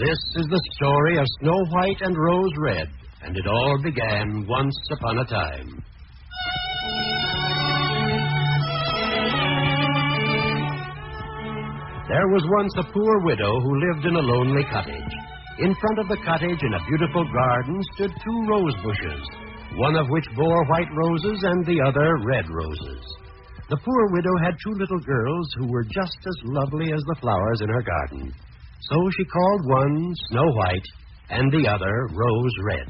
This is the story of Snow White and Rose Red, and it all began once upon a time. There was once a poor widow who lived in a lonely cottage. In front of the cottage, in a beautiful garden, stood 2 rose bushes, one of which bore white roses and the other red roses. The poor widow had 2 little girls who were just as lovely as the flowers in her garden. So she called one Snow White and the other Rose Red.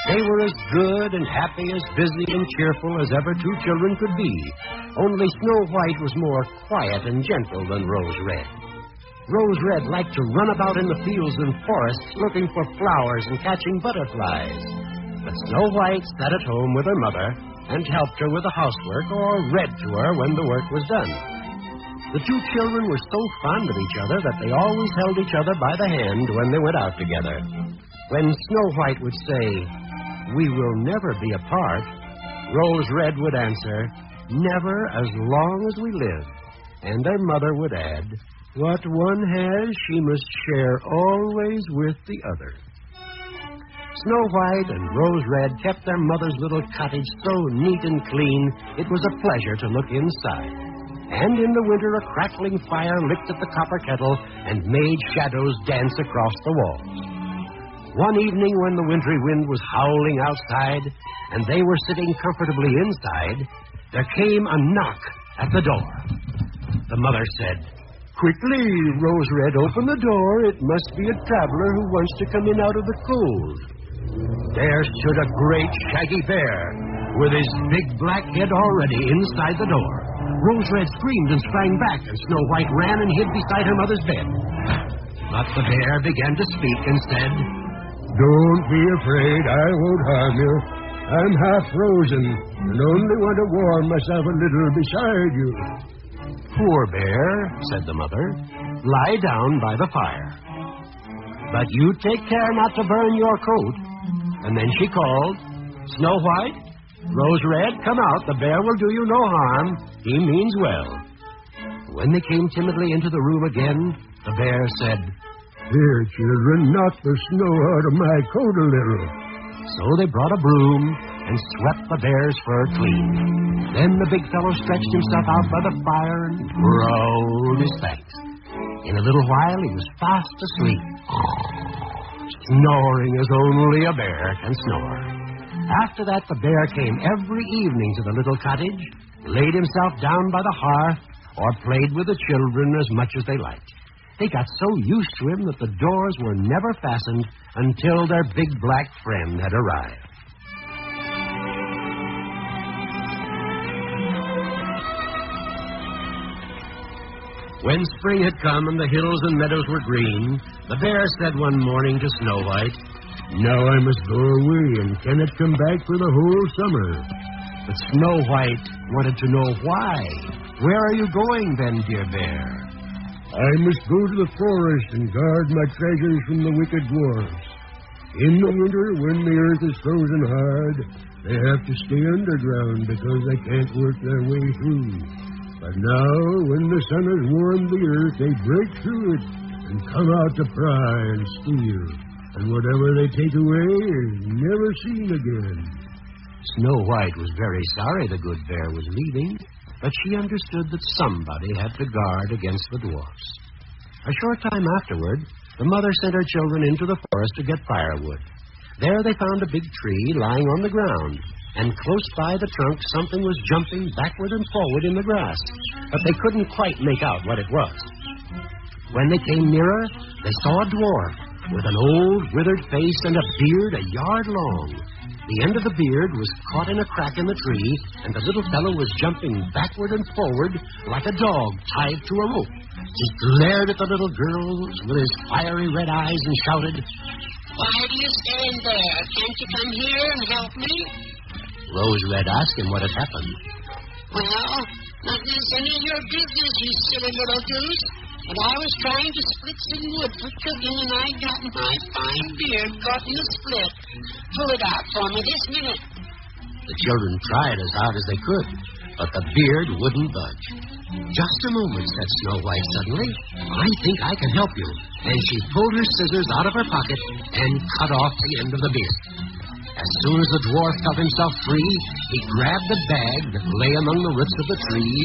They were as good and happy, as busy and cheerful as ever 2 children could be. Only Snow White was more quiet and gentle than Rose Red. Rose Red liked to run about in the fields and forests looking for flowers and catching butterflies. But Snow White sat at home with her mother and helped her with the housework or read to her when the work was done. The 2 children were so fond of each other that they always held each other by the hand when they went out together. When Snow White would say, "We will never be apart," Rose Red would answer, "Never as long as we live." And their mother would add, "What one has, she must share always with the other." Snow White and Rose Red kept their mother's little cottage so neat and clean, it was a pleasure to look inside. And in the winter, a crackling fire licked at the copper kettle and made shadows dance across the walls. One evening when the wintry wind was howling outside and they were sitting comfortably inside, there came a knock at the door. The mother said, "Quickly, Rose Red, open the door. It must be a traveler who wants to come in out of the cold." There stood a great shaggy bear with his big black head already inside the door. Rose Red screamed and sprang back, and Snow White ran and hid beside her mother's bed. But the bear began to speak and said, "Don't be afraid. I won't harm you. I'm half frozen and only want to warm myself a little beside you." "Poor bear," said the mother, "lie down by the fire. But you take care not to burn your coat." And then she called, "Snow White, Rose Red, come out. The bear will do you no harm. He means well." When they came timidly into the room again, the bear said, "Here, children, knock the snow out of my coat a little." So they brought a broom and swept the bear's fur clean. Then the big fellow stretched himself out by the fire and growled his thanks. In a little while, he was fast asleep, snoring as only a bear can snore. After that, the bear came every evening to the little cottage, laid himself down by the hearth, or played with the children as much as they liked. They got so used to him that the doors were never fastened until their big black friend had arrived. When spring had come and the hills and meadows were green, the bear said one morning to Snow White, "Now I must go away and cannot come back for the whole summer." But Snow White wanted to know why. "Where are you going then, dear bear?" "I must go to the forest and guard my treasures from the wicked dwarfs. In the winter, when the earth is frozen hard, they have to stay underground because they can't work their way through. But now, when the sun has warmed the earth, they break through it and come out to pry and steal. And whatever they take away is never seen again." Snow White was very sorry the good bear was leaving, but she understood that somebody had to guard against the dwarfs. A short time afterward, the mother sent her children into the forest to get firewood. There they found a big tree lying on the ground, and close by the trunk something was jumping backward and forward in the grass, but they couldn't quite make out what it was. When they came nearer, they saw a dwarf with an old, withered face and a beard a yard long. The end of the beard was caught in a crack in the tree, and the little fellow was jumping backward and forward like a dog tied to a rope. He glared at the little girls with his fiery red eyes and shouted, "Why do you stand there? Can't you come here and help me?" Rose Red asked him what had happened. "Well, nothing's any of your business, you silly little goose. And I was trying to split some wood for cooking, and I got my fine beard caught in the split. Pull it out for me this minute." The children tried as hard as they could, but the beard wouldn't budge. "Just a moment," said Snow White suddenly. "I think I can help you." And she pulled her scissors out of her pocket and cut off the end of the beard. As soon as the dwarf felt himself free, he grabbed the bag that lay among the roots of the tree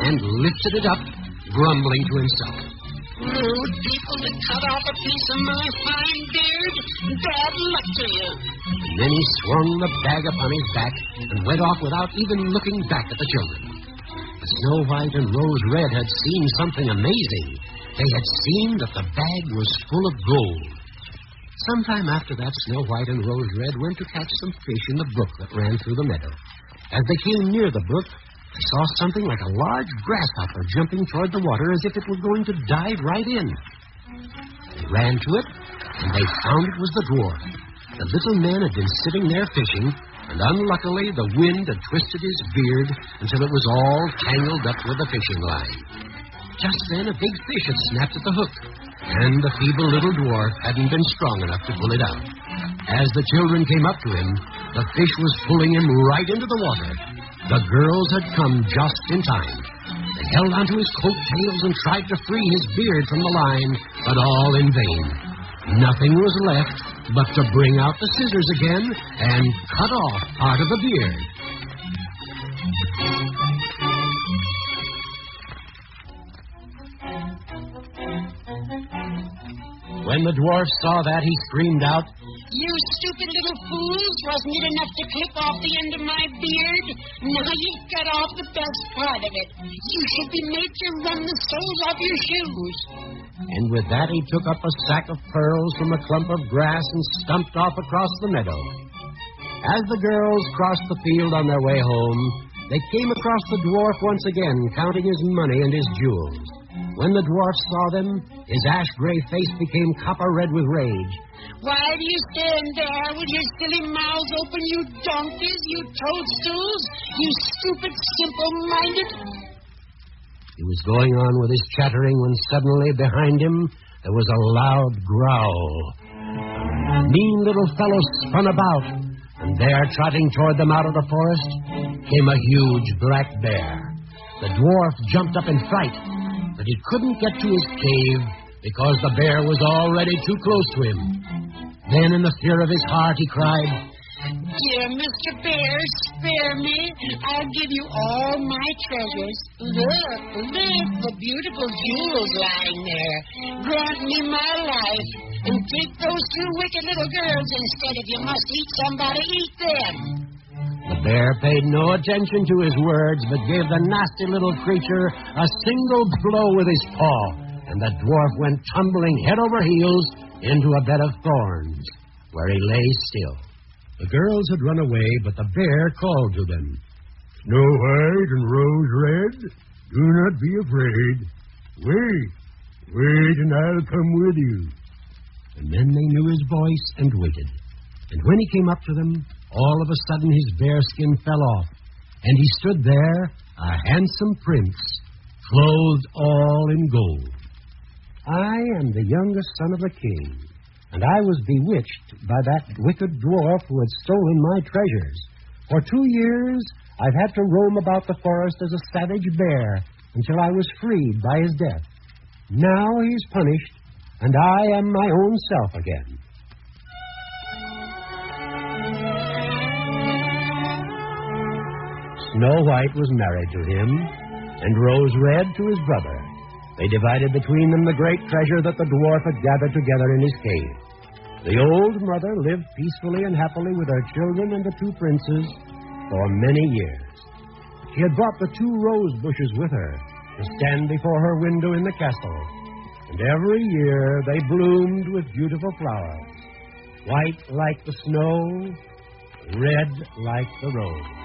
and lifted it up, grumbling to himself. "Rude people to cut off a piece of my fine beard. Bad luck to you." And then he swung the bag upon his back and went off without even looking back at the children. But Snow White and Rose Red had seen something amazing. They had seen that the bag was full of gold. Sometime after that, Snow White and Rose Red went to catch some fish in the brook that ran through the meadow. As they came near the brook, they saw something like a large grasshopper jumping toward the water as if it were going to dive right in. They ran to it, and they found it was the dwarf. The little man had been sitting there fishing, and unluckily the wind had twisted his beard until it was all tangled up with the fishing line. Just then a big fish had snapped at the hook, and the feeble little dwarf hadn't been strong enough to pull it out. As the children came up to him, the fish was pulling him right into the water. The girls had come just in time. They held onto his coattails and tried to free his beard from the line, but all in vain. Nothing was left but to bring out the scissors again and cut off part of the beard. When the dwarf saw that, he screamed out, "You stupid little fools! Wasn't it enough to clip off the end of my beard? Now you've cut off the best part of it. You should be made to run the soles off your shoes." And with that, he took up a sack of pearls from a clump of grass and stumped off across the meadow. As the girls crossed the field on their way home, they came across the dwarf once again, counting his money and his jewels. When the dwarf saw them, his ash-gray face became copper-red with rage. "Why do you stand there with your silly mouths open, you donkeys, you toadstools, you stupid, simple-minded..." He was going on with his chattering when suddenly behind him there was a loud growl. A mean little fellow spun about, and there, trotting toward them out of the forest, came a huge black bear. The dwarf jumped up in fright, but he couldn't get to his cave because the bear was already too close to him. Then, in the fear of his heart, he cried, "Dear Mr. Bear, spare me. I'll give you all my treasures. Look, the beautiful jewels lying there. Grant me my life, and take those two wicked little girls instead. If you must eat somebody, eat them." The bear paid no attention to his words, but gave the nasty little creature a single blow with his paw, and the dwarf went tumbling head over heels into a bed of thorns, where he lay still. The girls had run away, but the bear called to them, "Snow White and Rose Red, do not be afraid. Wait, and I'll come with you." And then they knew his voice and waited. And when he came up to them, all of a sudden his bearskin fell off, and he stood there, a handsome prince, clothed all in gold. "I am the youngest son of the king, and I was bewitched by that wicked dwarf who had stolen my treasures. For 2 years, I've had to roam about the forest as a savage bear until I was freed by his death. Now he's punished, and I am my own self again." Snow White was married to him, and Rose Red to his brother. They divided between them the great treasure that the dwarf had gathered together in his cave. The old mother lived peacefully and happily with her children and the 2 princes for many years. She had brought the 2 rose bushes with her to stand before her window in the castle, and every year they bloomed with beautiful flowers, white like the snow, red like the rose.